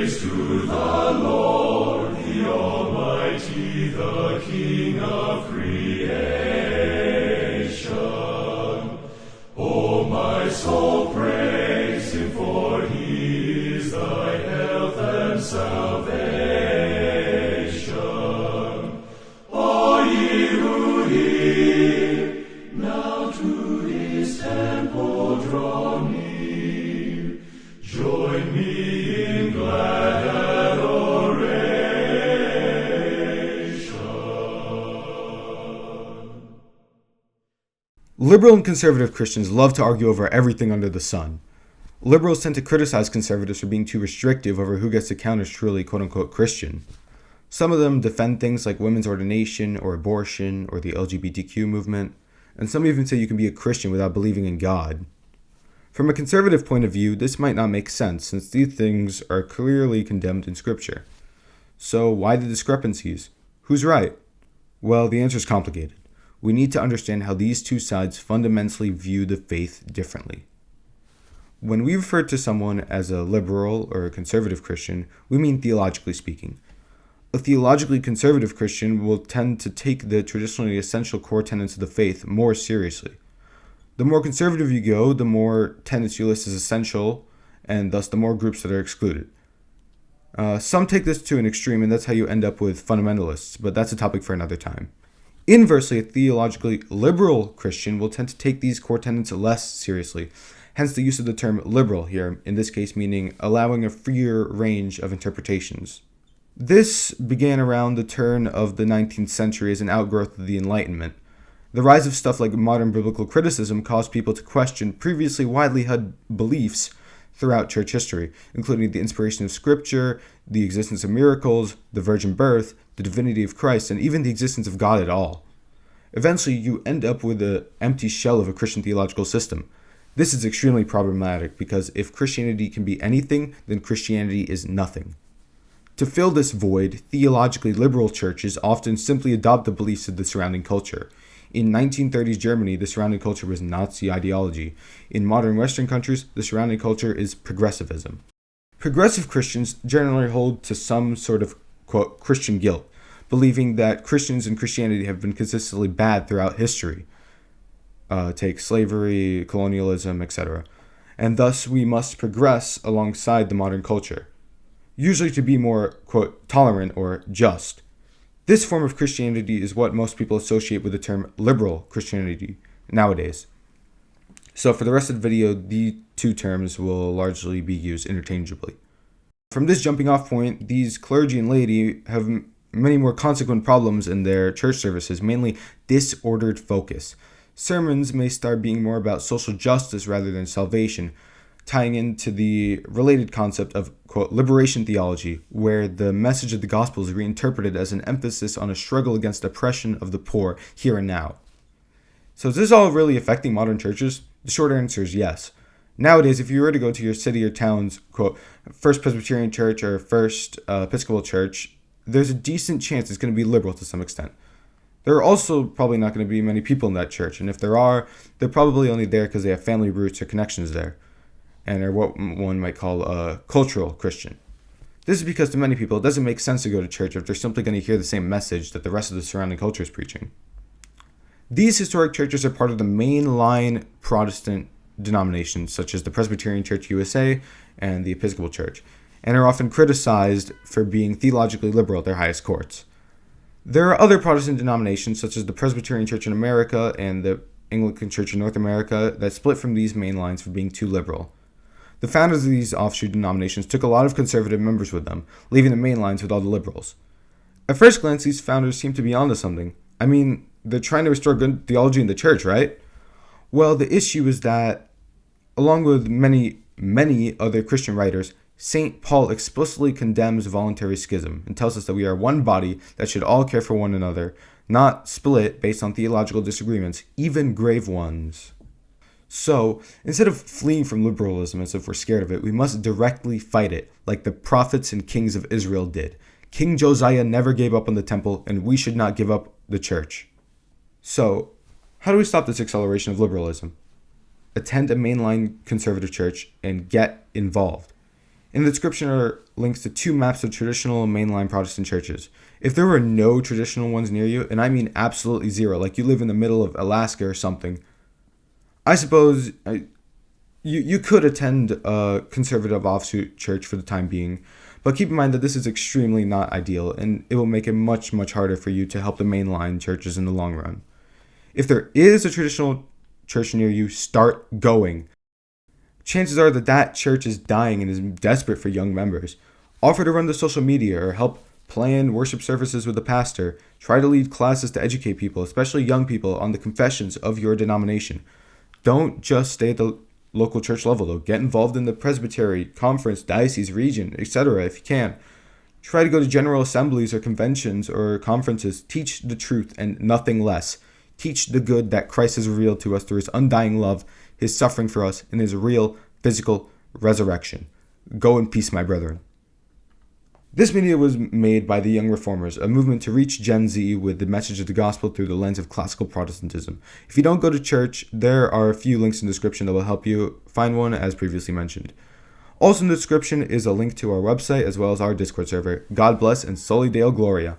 Praise to the Lord, the Almighty, the King of creation. O my soul, praise him, for he is thy health and salvation. All ye who hear, now to his temple draw near. Join me in glad adoration. Liberal and conservative Christians love to argue over everything under the sun. Liberals tend to criticize conservatives for being too restrictive over who gets to count as truly quote-unquote Christian. Some of them defend things like women's ordination or abortion or the LGBTQ movement, and some even say you can be a Christian without believing in God. From a conservative point of view, this might not make sense since these things are clearly condemned in Scripture. So why the discrepancies? Who's right? Well, the answer is complicated. We need to understand how these two sides fundamentally view the faith differently. When we refer to someone as a liberal or a conservative Christian, we mean theologically speaking. A theologically conservative Christian will tend to take the traditionally essential core tenets of the faith more seriously. The more conservative you go, the more tenets you list as essential, and thus the more groups that are excluded. Some take this to an extreme, and that's how you end up with fundamentalists, but that's a topic for another time. Inversely, a theologically liberal Christian will tend to take these core tenets less seriously, hence the use of the term liberal here, in this case meaning allowing a freer range of interpretations. This began around the turn of the 19th century as an outgrowth of the Enlightenment. The rise of stuff like modern biblical criticism caused people to question previously widely held beliefs throughout church history, including the inspiration of Scripture, the existence of miracles, the virgin birth, the divinity of Christ, and even the existence of God at all. Eventually, you end up with an empty shell of a Christian theological system. This is extremely problematic because if Christianity can be anything, then Christianity is nothing. To fill this void, theologically liberal churches often simply adopt the beliefs of the surrounding culture. In 1930s Germany, the surrounding culture was Nazi ideology. In modern Western countries, the surrounding culture is progressivism. Progressive Christians generally hold to some sort of, quote, Christian guilt, believing that Christians and Christianity have been consistently bad throughout history. Take slavery, colonialism, etc. And thus we must progress alongside the modern culture, usually to be more, quote, tolerant or just. This form of Christianity is what most people associate with the term liberal Christianity nowadays. So for the rest of the video, the two terms will largely be used interchangeably. From this jumping off point, these clergy and laity have many more consequent problems in their church services, mainly disordered focus. Sermons may start being more about social justice rather than salvation, tying into the related concept of, quote, liberation theology, where the message of the gospel is reinterpreted as an emphasis on a struggle against oppression of the poor here and now. So is this all really affecting modern churches? The short answer is yes. Nowadays, if you were to go to your city or town's, quote, First Presbyterian Church or First Episcopal Church, there's a decent chance it's going to be liberal to some extent. There are also probably not going to be many people in that church, and if there are, they're probably only there because they have family roots or connections there, and are what one might call a cultural Christian. This is because to many people, it doesn't make sense to go to church if they're simply going to hear the same message that the rest of the surrounding culture is preaching. These historic churches are part of the mainline Protestant denominations, such as the Presbyterian Church USA and the Episcopal Church, and are often criticized for being theologically liberal at their highest courts. There are other Protestant denominations, such as the Presbyterian Church in America and the Anglican Church in North America, that split from these main lines for being too liberal. The founders of these offshoot denominations took a lot of conservative members with them, leaving the main lines with all the liberals. At first glance, these founders seem to be onto something. I mean, they're trying to restore good theology in the church, right? Well, the issue is that, along with many other Christian writers, St. Paul explicitly condemns voluntary schism and tells us that we are one body that should all care for one another, not split based on theological disagreements, even grave ones. So, instead of fleeing from liberalism as if we're scared of it, we must directly fight it, like the prophets and kings of Israel did. King Josiah never gave up on the temple, and we should not give up the church. So, how do we stop this acceleration of liberalism? Attend a mainline conservative church and get involved. In the description are links to 2 maps of traditional mainline Protestant churches. If there were no traditional ones near you, and I mean absolutely zero, like you live in the middle of Alaska or something, I suppose you could attend a conservative offshoot church for the time being, but keep in mind that this is extremely not ideal, and it will make it much, much harder for you to help the mainline churches in the long run. If there is a traditional church near you, start going. Chances are that church is dying and is desperate for young members. Offer to run the social media or help plan worship services with the pastor. Try to lead classes to educate people, especially young people, on the confessions of your denomination. Don't just stay at the local church level, though. Get involved in the presbytery, conference, diocese, region, etc. if you can. Try to go to general assemblies or conventions or conferences. Teach the truth and nothing less. Teach the good that Christ has revealed to us through his undying love, his suffering for us, and his real physical resurrection. Go in peace, my brethren. This video was made by the Young Reformers, a movement to reach Gen Z with the message of the gospel through the lens of Classical Protestantism. If you don't go to church, there are a few links in the description that will help you find one, as previously mentioned. Also in the description is a link to our website as well as our Discord server. God bless and Soli Deo Gloria.